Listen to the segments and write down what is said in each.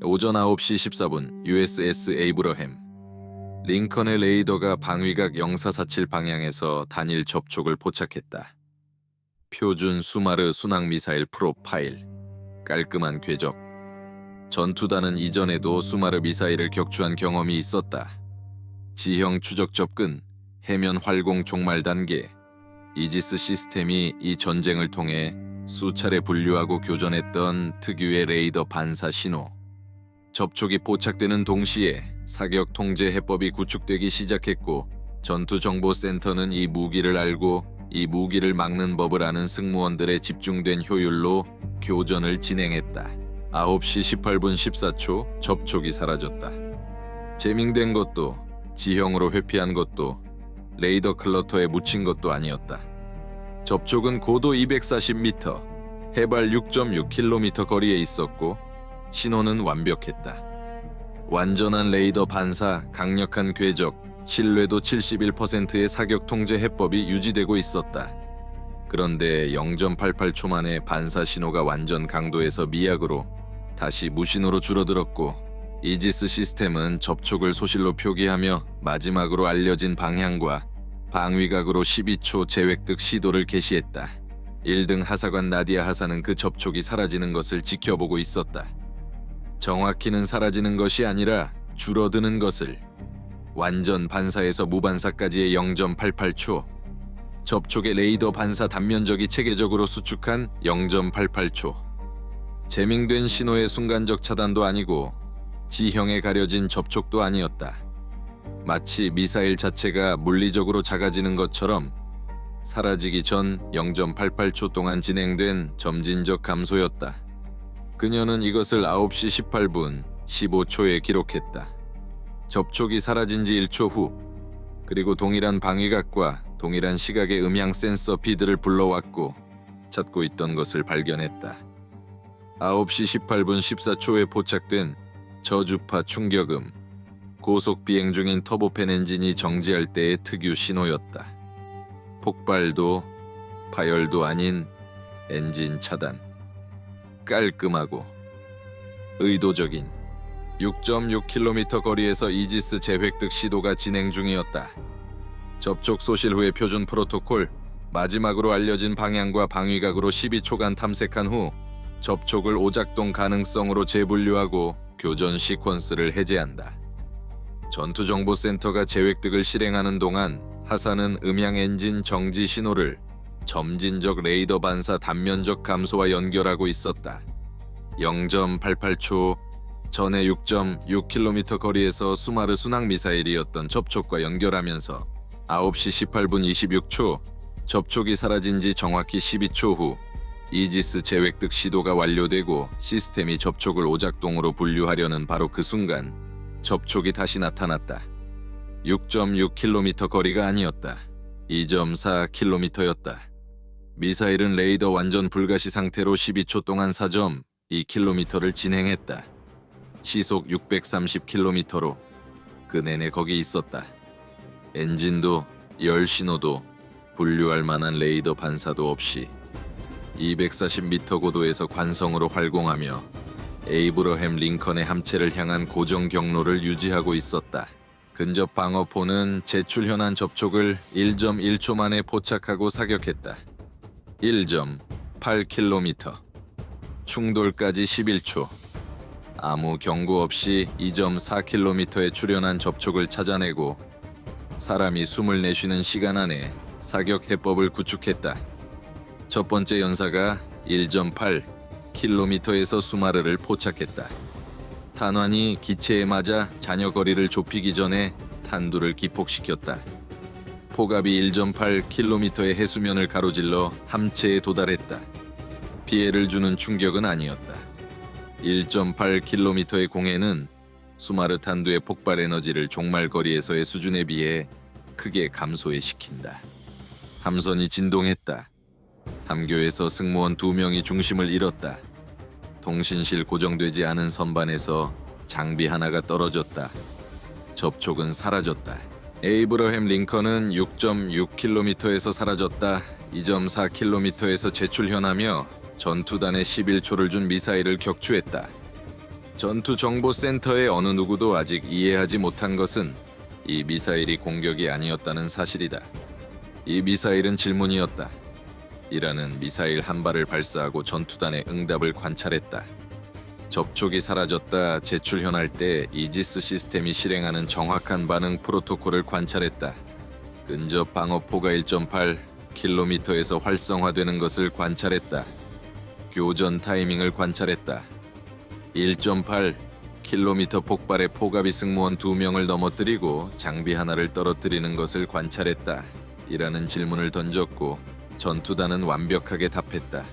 오전 9시 14분 USS 에이브러햄 링컨의 레이더가 방위각 0447 방향에서 단일 접촉을 포착했다. 표준 수마르 순항미사일 프로파일, 깔끔한 궤적. 전투단은 이전에도 수마르 미사일을 격추한 경험이 있었다. 지형 추적 접근, 해면 활공 종말 단계. 이지스 시스템이 이 전쟁을 통해 수차례 분류하고 교전했던 특유의 레이더 반사 신호. 접촉이 포착되는 동시에 사격 통제 해법이 구축되기 시작했고, 전투정보센터는 이 무기를 알고 이 무기를 막는 법을 아는 승무원들의 집중된 효율로 교전을 진행했다. 9시 18분 14초 접촉이 사라졌다. 재밍된 것도 지형으로 회피한 것도 레이더 클러터에 묻힌 것도 아니었다. 접촉은 고도 240m, 해발 6.6km 거리에 있었고 신호는 완벽했다. 완전한 레이더 반사, 강력한 궤적, 신뢰도 71%의 사격 통제 해법이 유지되고 있었다. 그런데 0.88초 만에 반사 신호가 완전 강도에서 미약으로 다시 무신호로 줄어들었고, 이지스 시스템은 접촉을 소실로 표기하며 마지막으로 알려진 방향과 방위각으로 12초 재획득 시도를 개시했다. 1등 하사관 나디아 하사는 그 접촉이 사라지는 것을 지켜보고 있었다. 정확히는 사라지는 것이 아니라 줄어드는 것을. 완전 반사에서 무반사까지의 0.88초. 접촉의 레이더 반사 단면적이 체계적으로 수축한 0.88초. 재밍된 신호의 순간적 차단도 아니고 지형에 가려진 접촉도 아니었다. 마치 미사일 자체가 물리적으로 작아지는 것처럼 사라지기 전 0.88초 동안 진행된 점진적 감소였다. 그녀는 이것을 9시 18분 15초에 기록했다. 접촉이 사라진 지 1초 후, 그리고 동일한 방위각과 동일한 시각의 음향 센서 피드를 불러왔고 찾고 있던 것을 발견했다. 9시 18분 14초에 포착된 저주파 충격음, 고속 비행 중인 터보팬 엔진이 정지할 때의 특유 신호였다. 폭발도 파열도 아닌 엔진 차단. 깔끔하고 의도적인 6.6km 거리에서 이지스 재획득 시도가 진행 중이었다. 접촉 소실 후의 표준 프로토콜, 마지막으로 알려진 방향과 방위각으로 12초간 탐색한 후 접촉을 오작동 가능성으로 재분류하고 교전 시퀀스를 해제한다. 전투정보센터가 재획득을 실행하는 동안 하사는 음향 엔진 정지 신호를 점진적 레이더 반사 단면적 감소와 연결하고 있었다. 0.88초 전에 6.6km 거리에서 수마르 순항 미사일이었던 접촉과 연결하면서 9시 18분 26초 접촉이 사라진 지 정확히 12초 후 이지스 재획득 시도가 완료되고 시스템이 접촉을 오작동으로 분류하려는 바로 그 순간 접촉이 다시 나타났다. 6.6km 거리가 아니었다. 2.4km였다. 미사일은 레이더 완전 불가시 상태로 12초 동안 4.2km를 진행했다. 시속 630km로 그 내내 거기 있었다. 엔진도 열 신호도 분류할 만한 레이더 반사도 없이 240m 고도에서 관성으로 활공하며 에이브러햄 링컨의 함체를 향한 고정 경로를 유지하고 있었다. 근접 방어포는 제출 현안 접촉을 1.1초 만에 포착하고 사격했다. 1.8km, 충돌까지 11초. 아무 경고 없이 2.4km에 출현한 접촉을 찾아내고 사람이 숨을 내쉬는 시간 안에 사격 해법을 구축했다. 첫 번째 연사가 1.8km에서 수마르를 포착했다. 탄환이 기체에 맞아 잔여 거리를 좁히기 전에 탄두를 기폭시켰다. 포갑이 1.8km의 해수면을 가로질러 함체에 도달했다. 피해를 주는 충격은 아니었다. 1.8km의 공해는 수마르 탄두의 폭발 에너지를 종말 거리에서의 수준에 비해 크게 감소시킨다. 함선이 진동했다. 함교에서 승무원 2명이 중심을 잃었다. 통신실 고정되지 않은 선반에서 장비 하나가 떨어졌다. 접촉은 사라졌다. 에이브러햄 링컨은 6.6km에서 사라졌다. 2.4km에서 재출현하며 전투단에 11초를 준 미사일을 격추했다. 전투정보센터의 어느 누구도 아직 이해하지 못한 것은 이 미사일이 공격이 아니었다는 사실이다. 이 미사일은 질문이었다. 이라는 미사일 한 발을 발사하고 전투단의 응답을 관찰했다. 접촉이 사라졌다 재출현할 때 이지스 시스템이 실행하는 정확한 반응 프로토콜을 관찰했다. 근접 방어포가 1.8km에서 활성화되는 것을 관찰했다. 교전 타이밍을 관찰했다. 1.8km 폭발의 포갑이 승무원 2명을 넘어뜨리고 장비 하나를 떨어뜨리는 것을 관찰했다. 이라는 질문을 던졌고 전투단은 완벽하게 답했다.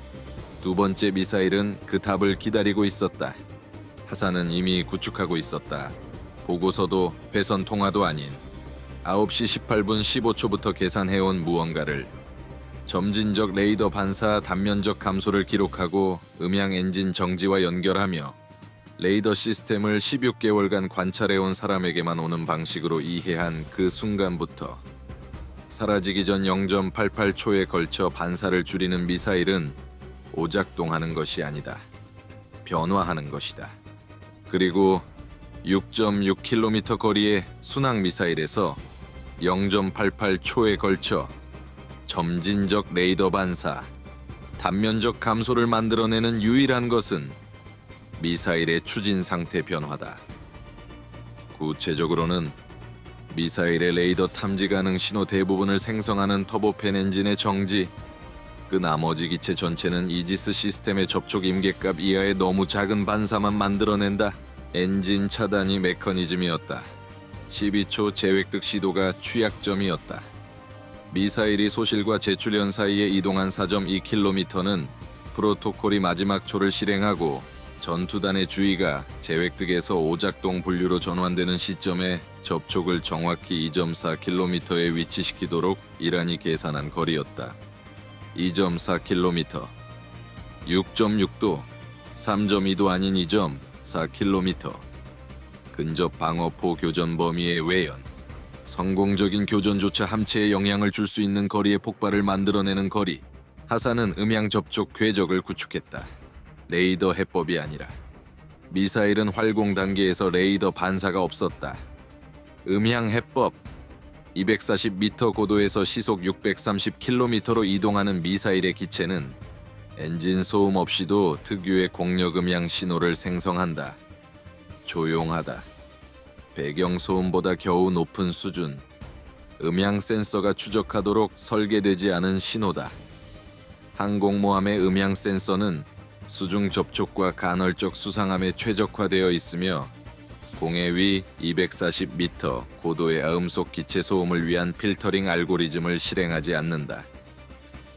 두 번째 미사일은 그 답을 기다리고 있었다. 하산은 이미 구축하고 있었다. 보고서도 회선 통화도 아닌 9시 18분 15초부터 계산해온 무언가를 점진적 레이더 반사 단면적 감소를 기록하고 음향 엔진 정지와 연결하며 레이더 시스템을 16개월간 관찰해온 사람에게만 오는 방식으로 이해한 그 순간부터 사라지기 전 0.88초에 걸쳐 반사를 줄이는 미사일은 오작동하는 것이 아니다. 변화하는 것이다. 그리고 6.6km 거리의 순항 미사일에서 0.88초에 걸쳐 점진적 레이더 반사, 단면적 감소를 만들어내는 유일한 것은 미사일의 추진 상태 변화다. 구체적으로는 미사일의 레이더 탐지 가능 신호 대부분을 생성하는 터보팬 엔진의 정지, 그 나머지 기체 전체는 이지스 시스템의 접촉 임계값 이하의 너무 작은 반사만 만들어낸다. 엔진 차단이 메커니즘이었다. 12초 재획득 시도가 취약점이었다. 미사일이 소실과 재출현 사이에 이동한 4.2km는 프로토콜이 마지막 초를 실행하고 전투단의 주의가 재획득에서 오작동 분류로 전환되는 시점에 접촉을 정확히 2.4km에 위치시키도록 이란이 계산한 거리였다. 2.4km, 6.6도, 3.2도 아닌 2.4km. 근접 방어포 교전 범위의 외연. 성공적인 교전조차 함체에 영향을 줄 수 있는 거리의 폭발을 만들어내는 거리. 하산은 음향 접촉 궤적을 구축했다. 레이더 해법이 아니라. 미사일은 활공 단계에서 레이더 반사가 없었다. 음향 해법. 240m 고도에서 시속 630km로 이동하는 미사일의 기체는 엔진 소음 없이도 특유의 공력 음향 신호를 생성한다. 조용하다. 배경 소음보다 겨우 높은 수준. 음향 센서가 추적하도록 설계되지 않은 신호다. 항공모함의 음향 센서는 수중 접촉과 간헐적 수상함에 최적화되어 있으며 공해 위 240m 고도의 아음속 기체 소음을 위한 필터링 알고리즘을 실행하지 않는다.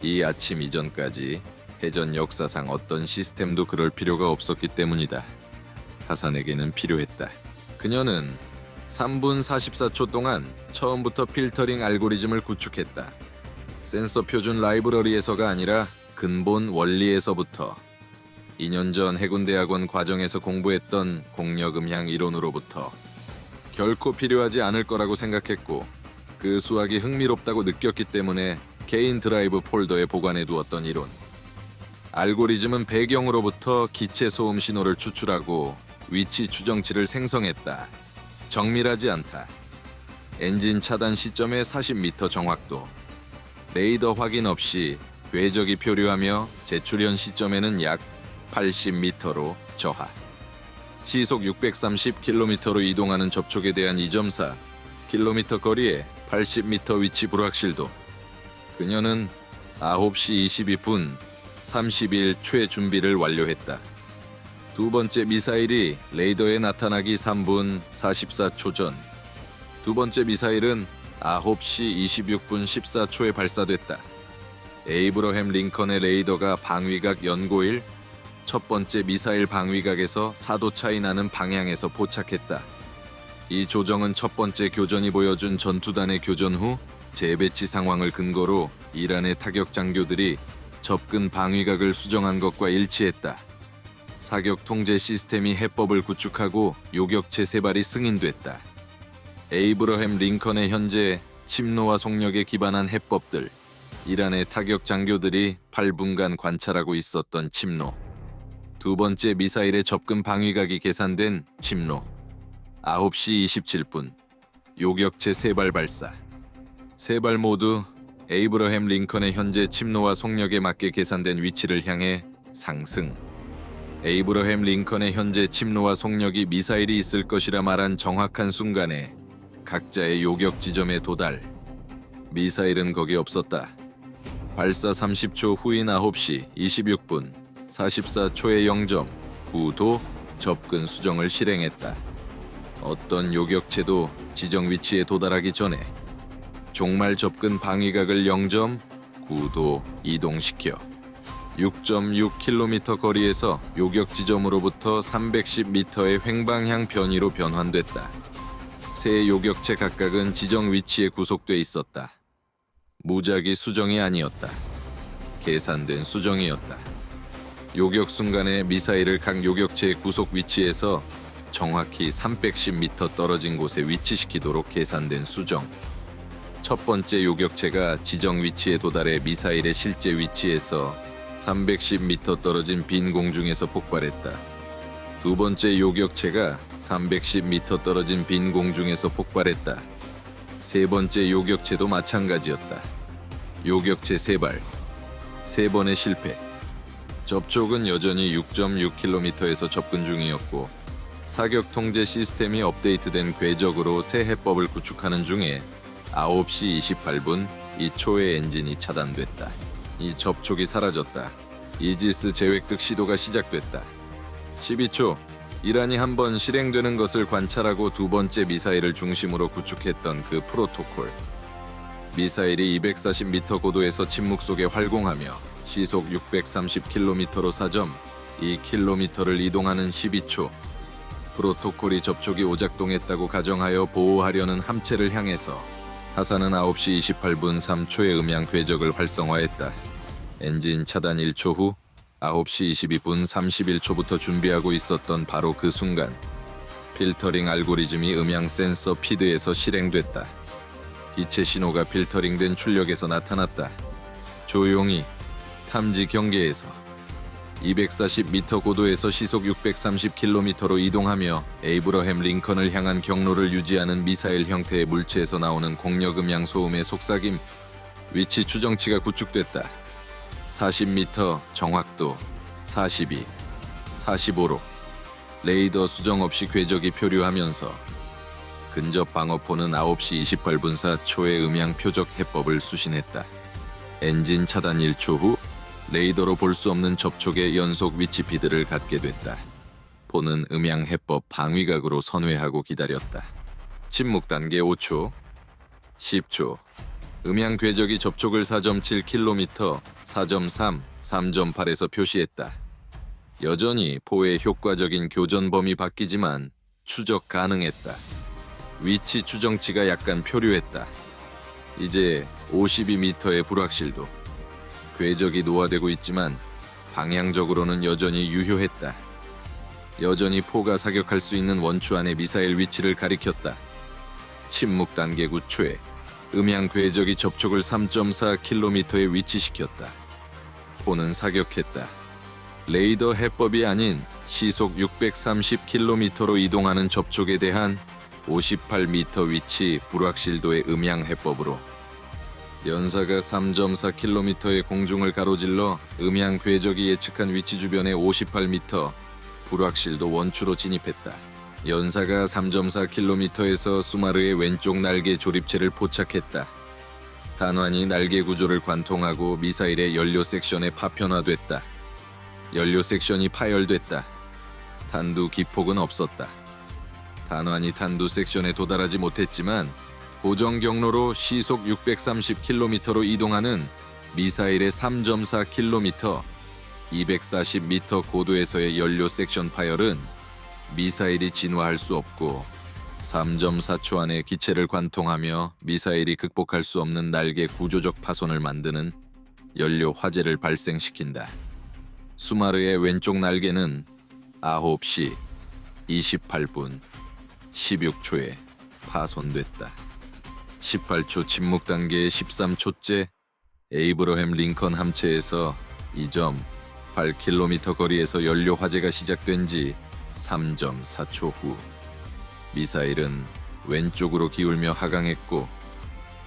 이 아침 이전까지 해전 역사상 어떤 시스템도 그럴 필요가 없었기 때문이다. 하산에게는 필요했다. 그녀는 3분 44초 동안 처음부터 필터링 알고리즘을 구축했다. 센서 표준 라이브러리에서가 아니라 근본 원리에서부터 2년 전 해군대학원 과정에서 공부했던 공력음향 이론으로부터 결코 필요하지 않을 거라고 생각했고 그 수학이 흥미롭다고 느꼈기 때문에 개인 드라이브 폴더에 보관해 두었던 이론. 알고리즘은 배경으로부터 기체 소음 신호를 추출하고 위치 추정치를 생성했다. 정밀하지 않다. 엔진 차단 시점의 40m 정확도. 레이더 확인 없이 궤적이 표류하며 재출현 시점에는 약 80m로 저하. 시속 630km로 이동하는 접촉에 대한 2.4km 거리에 80m 위치 불확실도. 그녀는 9시 22분 31초의 준비를 완료했다. 두 번째 미사일이 레이더에 나타나기 3분 44초 전. 두 번째 미사일은 9시 26분 14초에 발사됐다. 에이브러햄 링컨의 레이더가 방위각 연고일 첫 번째 미사일 방위각에서 4도 차이 나는 방향에서 포착했다. 이 조정은 첫 번째 교전이 보여준 전투단의 교전 후 재배치 상황을 근거로 이란의 타격 장교들이 접근 방위각을 수정한 것과 일치했다. 사격 통제 시스템이 해법을 구축하고 요격체 3발이 승인됐다. 에이브러햄 링컨의 현재 침노와 속력에 기반한 해법들. 이란의 타격 장교들이 8분간 관찰하고 있었던 침노. 두 번째 미사일의 접근 방위각이 계산된 침로. 9시 27분. 요격체 3발 발사. 3발 모두 에이브러햄 링컨의 현재 침노와 속력에 맞게 계산된 위치를 향해 상승. 에이브러햄 링컨의 현재 침노와 속력이 미사일이 있을 것이라 말한 정확한 순간에 각자의 요격 지점에 도달. 미사일은 거기 없었다. 발사 30초 후인 9시 26분 44초의 0.9도 접근 수정을 실행했다. 어떤 요격체도 지정 위치에 도달하기 전에 종말 접근 방위각을 0.9도 이동시켜 6.6km 거리에서 요격 지점으로부터 310m의 횡방향 변위로 변환됐다. 세 요격체 각각은 지정 위치에 구속돼 있었다. 무작위 수정이 아니었다. 계산된 수정이었다. 요격 순간에 미사일을 각 요격체의 구속 위치에서 정확히 310m 떨어진 곳에 위치시키도록 계산된 수정. 첫 번째 요격체가 지정 위치에 도달해 미사일의 실제 위치에서 310m 떨어진 빈 공중에서 폭발했다. 두 번째 요격체가 310m 떨어진 빈 공중에서 폭발했다. 세 번째 요격체도 마찬가지였다. 요격체 3발, 3번의 실패. 접촉은 여전히 6.6km에서 접근 중이었고 사격 통제 시스템이 업데이트된 궤적으로 새 해법을 구축하는 중에 9시 28분 2초의 엔진이 차단됐다. 이 접촉이 사라졌다. 이지스 재획득 시도가 시작됐다. 12초, 이란이 한 번 실행되는 것을 관찰하고 두 번째 미사일을 중심으로 구축했던 그 프로토콜. 미사일이 240m 고도에서 침묵 속에 활공하며 시속 630km로 4.2km를 이동하는 12초. 프로토콜이 접촉이 오작동했다고 가정하여 보호하려는 함체를 향해서 하사는 9시 28분 3초의 음향 궤적을 활성화했다. 엔진 차단 1초 후 9시 22분 31초부터 준비하고 있었던 바로 그 순간 필터링 알고리즘이 음향 센서 피드에서 실행됐다. 기체 신호가 필터링된 출력에서 나타났다. 조용히 탐지 경계에서 240m 고도에서 시속 630km로 이동하며 에이브러햄 링컨을 향한 경로를 유지하는 미사일 형태의 물체에서 나오는 공력 음향 소음의 속삭임. 위치 추정치가 구축됐다. 40m 정확도 42, 45로 레이더 수정 없이 궤적이 표류하면서 근접 방어포는 9시 28분 4초의 음향 표적 해법을 수신했다. 엔진 차단 1초 후 레이더로 볼 수 없는 접촉의 연속 위치 피드를 갖게 됐다. 포는 음향 해법 방위각으로 선회하고 기다렸다. 침묵 단계 5초, 10초. 음향 궤적이 접촉을 4.7km, 4.3, 3.8에서 표시했다. 여전히 포의 효과적인 교전 범위 바뀌지만 추적 가능했다. 위치 추정치가 약간 표류했다. 이제 52m의 불확실도. 궤적이 노화되고 있지만 방향적으로는 여전히 유효했다. 여전히 포가 사격할 수 있는 원추 안의 미사일 위치를 가리켰다. 침묵 단계 9초에 음향 궤적이 접촉을 3.4km에 위치시켰다. 포는 사격했다. 레이더 해법이 아닌 시속 630km로 이동하는 접촉에 대한 58m 위치 불확실도의 음향 해법으로 연사가 3.4km의 공중을 가로질러 음향 궤적이 예측한 위치 주변의 58m 불확실도 원추로 진입했다. 연사가 3.4km에서 수마르의 왼쪽 날개 조립체를 포착했다. 단환이 날개 구조를 관통하고 미사일의 연료 섹션에 파편화됐다. 연료 섹션이 파열됐다. 탄두 기폭은 없었다. 단환이 탄두 섹션에 도달하지 못했지만 고정 경로로 시속 630km로 이동하는 미사일의 3.4km, 240m 고도에서의 연료 섹션 파열은 미사일이 진화할 수 없고 3.4초 안에 기체를 관통하며 미사일이 극복할 수 없는 날개 구조적 파손을 만드는 연료 화재를 발생시킨다. 수마르의 왼쪽 날개는 9시 28분 16초에 파손됐다. 18초 침묵 단계의 13초째 에이브러햄 링컨 함체에서 이 점 8km 거리에서 연료 화재가 시작된 지 3.4초 후 미사일은 왼쪽으로 기울며 하강했고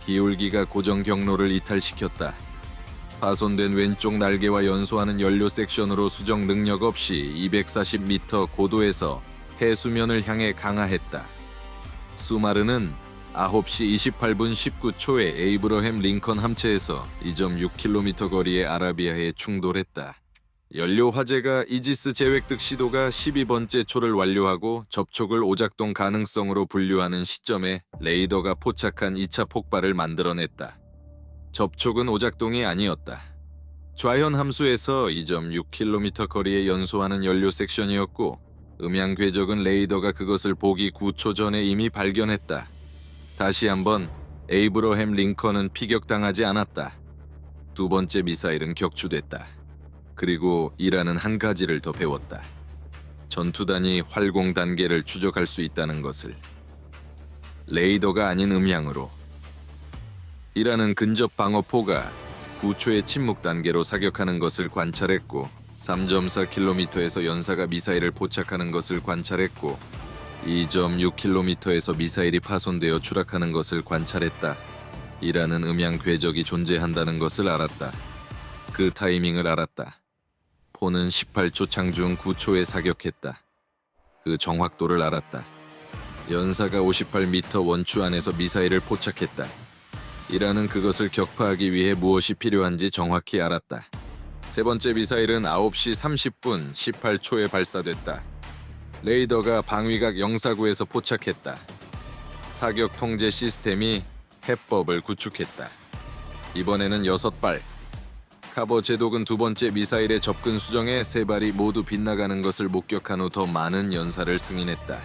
기울기가 고정 경로를 이탈시켰다. 파손된 왼쪽 날개와 연소하는 연료 섹션으로 수정 능력 없이 240m 고도에서 해수면을 향해 강하했다. 수마르는 9시 28분 19초에 에이브러햄 링컨 함체에서 2.6km 거리의 아라비아에 충돌했다. 연료 화재가 이지스 제획 시도가 12번째 초를 완료하고 접촉을 오작동 가능성으로 분류하는 시점에 레이더가 포착한 2차 폭발을 만들어냈다. 접촉은 오작동이 아니었다. 좌현 함수에서 2.6km 거리에 연소하는 연료 섹션이었고 음향 궤적은 레이더가 그것을 보기 9초 전에 이미 발견했다. 다시 한번 에이브러햄 링컨은 피격당하지 않았다. 두 번째 미사일은 격추됐다. 그리고 이라는 한 가지를 더 배웠다. 전투단이 활공 단계를 추적할 수 있다는 것을. 레이더가 아닌 음향으로. 이라는 근접 방어포가 9초의 침묵 단계로 사격하는 것을 관찰했고 3.4km에서 연사가 미사일을 포착하는 것을 관찰했고 2.6km에서 미사일이 파손되어 추락하는 것을 관찰했다. 이라는 음향 궤적이 존재한다는 것을 알았다. 그 타이밍을 알았다. 포는 18초 창중 9초에 사격했다. 그 정확도를 알았다. 연사가 58m 원추 안에서 미사일을 포착했다. 이라는 그것을 격파하기 위해 무엇이 필요한지 정확히 알았다. 세 번째 미사일은 9시 30분 18초에 발사됐다. 레이더가 방위각 영사구에서 포착했다. 사격 통제 시스템이 해법을 구축했다. 이번에는 6발. 카버 제독은 두 번째 미사일의 접근 수정에 세 발이 모두 빗나가는 것을 목격한 후 더 많은 연사를 승인했다.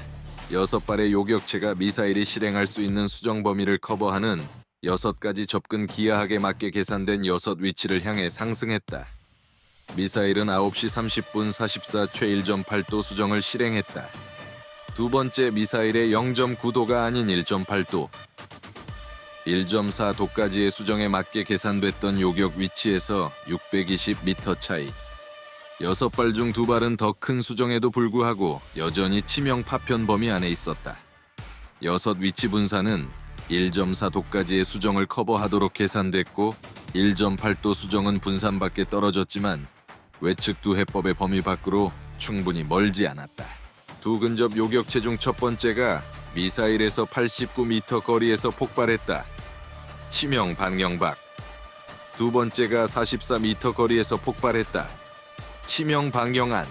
6발의 요격체가 미사일이 실행할 수 있는 수정 범위를 커버하는 6가지 접근 기하학에 맞게 계산된 6 위치를 향해 상승했다. 미사일은 9시 30분 44 최 1.8도 수정을 실행했다. 두 번째 미사일의 0.9도가 아닌 1.8도, 1.4도까지의 수정에 맞게 계산됐던 요격 위치에서 620m 차이. 6발 중 2발은 더 큰 수정에도 불구하고 여전히 치명 파편 범위 안에 있었다. 6 위치 분산은 1.4도까지의 수정을 커버하도록 계산됐고 1.8도 수정은 분산 밖에 떨어졌지만 외측 두 해법의 범위 밖으로 충분히 멀지 않았다. 두 근접 요격체 중 첫 번째가 미사일에서 89m 거리에서 폭발했다. 치명 방영박. 두 번째가 44m 거리에서 폭발했다. 치명 방영안.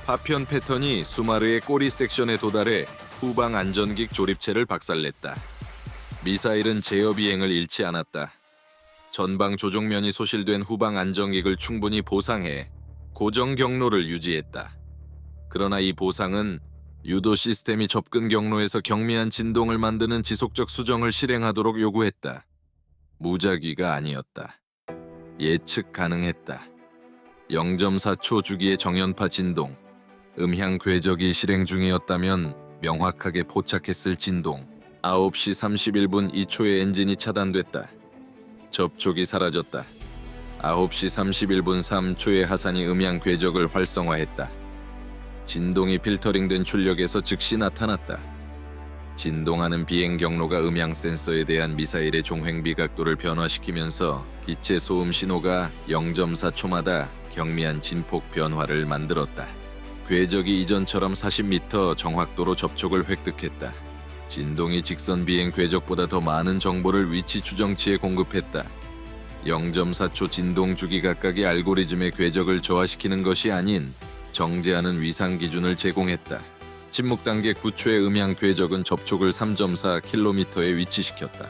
파편 패턴이 수마르의 꼬리 섹션에 도달해 후방 안전기 조립체를 박살냈다. 미사일은 제어 비행을 잃지 않았다. 전방 조종면이 소실된 후방 안정기를 충분히 보상해 고정 경로를 유지했다. 그러나 이 보상은 유도 시스템이 접근 경로에서 경미한 진동을 만드는 지속적 수정을 실행하도록 요구했다. 무작위가 아니었다. 예측 가능했다. 0.4초 주기의 정연파 진동, 음향 궤적이 실행 중이었다면 명확하게 포착했을 진동. 9시 31분 2초에 엔진이 차단됐다. 접촉이 사라졌다. 9시 31분 3초에 하산이 음향 궤적을 활성화했다. 진동이 필터링된 출력에서 즉시 나타났다. 진동하는 비행 경로가 음향 센서에 대한 미사일의 종횡비 각도를 변화시키면서 기체 소음 신호가 0.4초마다 경미한 진폭 변화를 만들었다. 궤적이 이전처럼 40m 정확도로 접촉을 획득했다. 진동이 직선 비행 궤적보다 더 많은 정보를 위치 추정치에 공급했다. 0.4초 진동 주기 각각의 알고리즘의 궤적을 저하시키는 것이 아닌 정제하는 위상 기준을 제공했다. 침묵 단계 9초의 음향 궤적은 접촉을 3.4km에 위치시켰다.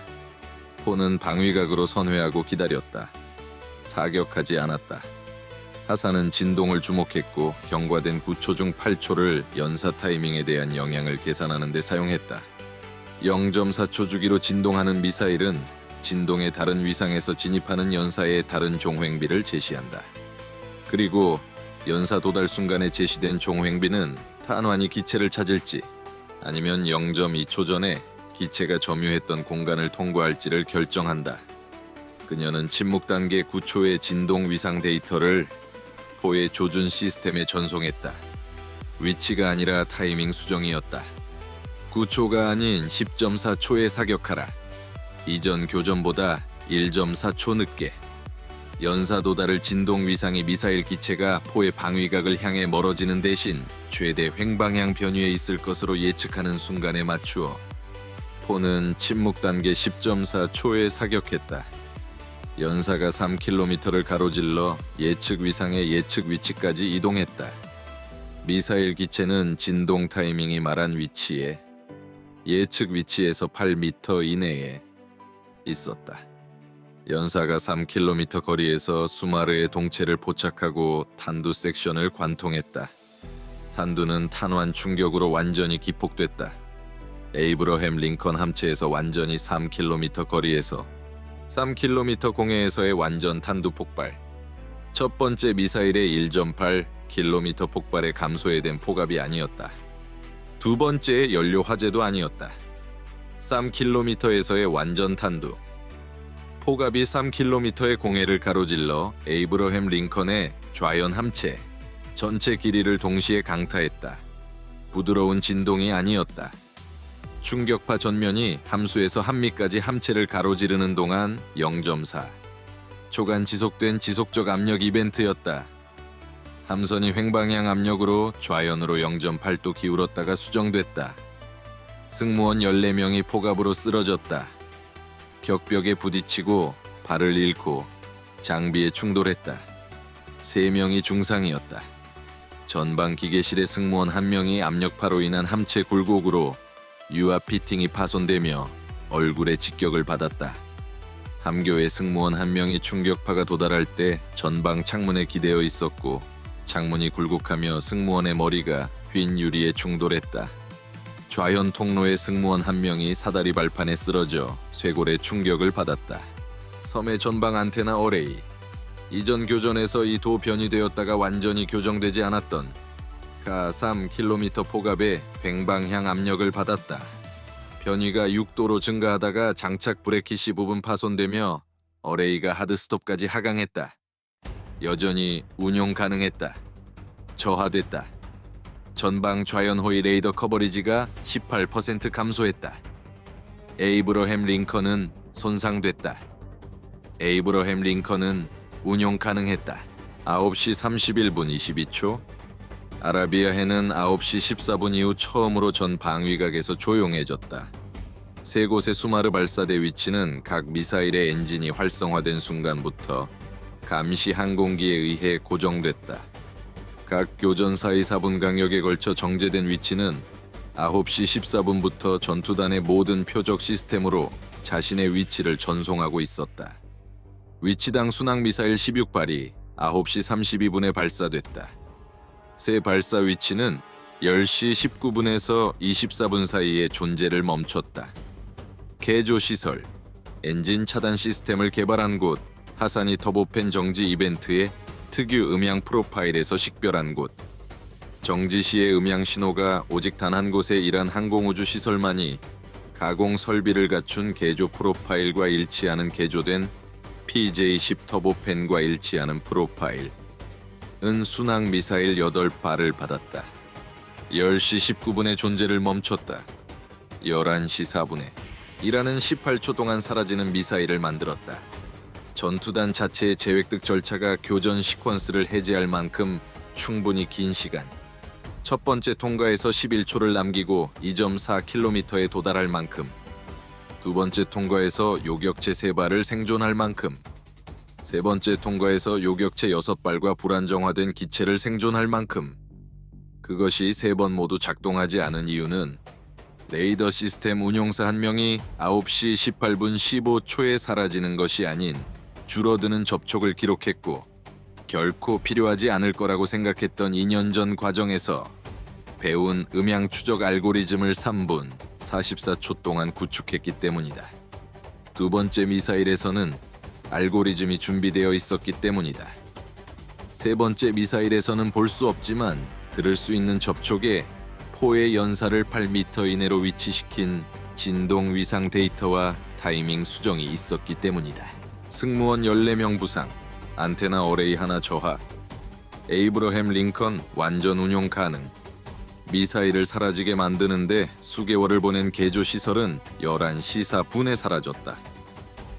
포는 방위각으로 선회하고 기다렸다. 사격하지 않았다. 하산은 진동을 주목했고 경과된 9초 중 8초를 연사 타이밍에 대한 영향을 계산하는 데 사용했다. 0.4초 주기로 진동하는 미사일은 진동의 다른 위상에서 진입하는 연사의 다른 종횡비를 제시한다. 그리고 연사 도달 순간에 제시된 종횡비는 탄환이 기체를 찾을지 아니면 0.2초 전에 기체가 점유했던 공간을 통과할지를 결정한다. 그녀는 침묵 단계 9초의 진동 위상 데이터를 포의 조준 시스템에 전송했다. 위치가 아니라 타이밍 수정이었다. 9초가 아닌 10.4초에 사격하라. 이전 교전보다 1.4초 늦게. 연사 도달을 진동 위상의 미사일 기체가 포의 방위각을 향해 멀어지는 대신 최대 횡방향 변위에 있을 것으로 예측하는 순간에 맞추어 포는 침묵 단계 10.4초에 사격했다. 연사가 3km를 가로질러 예측 위상의 예측 위치까지 이동했다. 미사일 기체는 진동 타이밍이 말한 위치에 예측 위치에서 8m 이내에 있었다. 연사가 3km 거리에서 수마르의 동체를 포착하고 탄두 섹션을 관통했다. 탄두는 탄환 충격으로 완전히 기폭됐다. 에이브러햄 링컨 함체에서 완전히 3km 거리에서 3km 공해에서의 완전 탄두 폭발. 첫 번째 미사일의 1.8km 폭발에 감소해된 포갑이 아니었다. 두 번째의 연료 화재도 아니었다. 3km에서의 완전 탄두. 포갑이 3km의 공해를 가로질러 에이브러햄 링컨의 좌연 함체 전체 길이를 동시에 강타했다. 부드러운 진동이 아니었다. 충격파 전면이 함수에서 한미까지 함체를 가로지르는 동안 0.4 초간 지속된 지속적 압력 이벤트였다. 함선이 횡방향 압력으로 좌연으로 0.8도 기울었다가 수정됐다. 승무원 14명이 포갑으로 쓰러졌다. 격벽에 부딪히고 발을 잃고 장비에 충돌했다. 3명이 중상이었다. 전방 기계실의 승무원 1명이 압력파로 인한 함체 굴곡으로 유압 피팅이 파손되며 얼굴에 직격을 받았다. 함교의 승무원 1명이 충격파가 도달할 때 전방 창문에 기대어 있었고 창문이 굴곡하며 승무원의 머리가 휜 유리에 충돌했다. 좌연 통로의 승무원 1명이 사다리 발판에 쓰러져 쇄골에 충격을 받았다. 섬의 전방 안테나 어레이. 이전 교전에서 이 도 변이되었다가 완전히 교정되지 않았던 가 3km 포갑에 횡방향 압력을 받았다. 변위가 6도로 증가하다가 장착 브레킷이 부분 파손되며 어레이가 하드스톱까지 하강했다. 여전히 운용 가능했다. 저하됐다. 전방 좌연 호위 레이더 커버리지가 18% 감소했다. 에이브러햄 링컨은 손상됐다. 에이브러햄 링컨은 운용 가능했다. 9시 31분 22초. 아라비아해는 9시 14분 이후 처음으로 전 방위각에서 조용해졌다. 세 곳의 수마르 발사대 위치는 각 미사일의 엔진이 활성화된 순간부터 감시 항공기에 의해 고정됐다. 각 교전 사이 4분 간격에 걸쳐 정제된 위치는 9시 14분부터 전투단의 모든 표적 시스템으로 자신의 위치를 전송하고 있었다. 위치당 순항 미사일 16발이 9시 32분에 발사됐다. 새 발사 위치는 10시 19분에서 24분 사이에 존재를 멈췄다. 개조 시설, 엔진 차단 시스템을 개발한 곳, 하사니 터보팬 정지 이벤트의 특유 음향 프로파일에서 식별한 곳. 정지 시의 음향 신호가 오직 단 한 곳에 일한 항공우주 시설만이 가공 설비를 갖춘 개조 프로파일과 일치하는 개조된 PJ-10 터보팬과 일치하는 프로파일. 은 순항 미사일 8발을 받았다. 10시 19분에 존재를 멈췄다. 11시 4분에 일하는 18초 동안 사라지는 미사일을 만들었다. 전투단 자체의 재획득 절차가 교전 시퀀스를 해제할 만큼 충분히 긴 시간. 첫 번째 통과에서 11초를 남기고 2.4km에 도달할 만큼. 두 번째 통과에서 요격체 3발을 생존할 만큼. 세 번째 통과에서 요격체 6발과 불안정화된 기체를 생존할 만큼. 그것이 3번 모두 작동하지 않은 이유는 레이더 시스템 운용사 1명이 9시 18분 15초에 사라지는 것이 아닌 줄어드는 접촉을 기록했고 결코 필요하지 않을 거라고 생각했던 2년 전 과정에서 배운 음향 추적 알고리즘을 3분 44초 동안 구축했기 때문이다. 두 번째 미사일에서는 알고리즘이 준비되어 있었기 때문이다. 세 번째 미사일에서는 볼 수 없지만 들을 수 있는 접촉에 포의 연사를 8m 이내로 위치시킨 진동 위상 데이터와 타이밍 수정이 있었기 때문이다. 승무원 14명 부상, 안테나 어레이 하나 저하, 에이브러햄 링컨 완전 운용 가능. 미사일을 사라지게 만드는데 수개월을 보낸 개조 시설은 11시 4분에 사라졌다.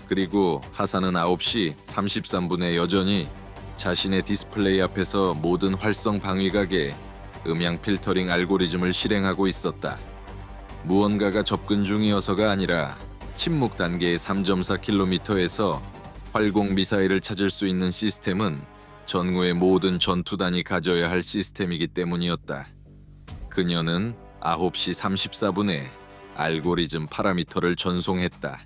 그리고 하산은 9시 33분에 여전히 자신의 디스플레이 앞에서 모든 활성 방위각에 음향 필터링 알고리즘을 실행하고 있었다. 무언가가 접근 중이어서가 아니라 침묵 단계의 3.4km에서 활공 미사일을 찾을 수 있는 시스템은 전후의 모든 전투단이 가져야 할 시스템이기 때문이었다. 그녀는 9시 34분에 알고리즘 파라미터를 전송했다.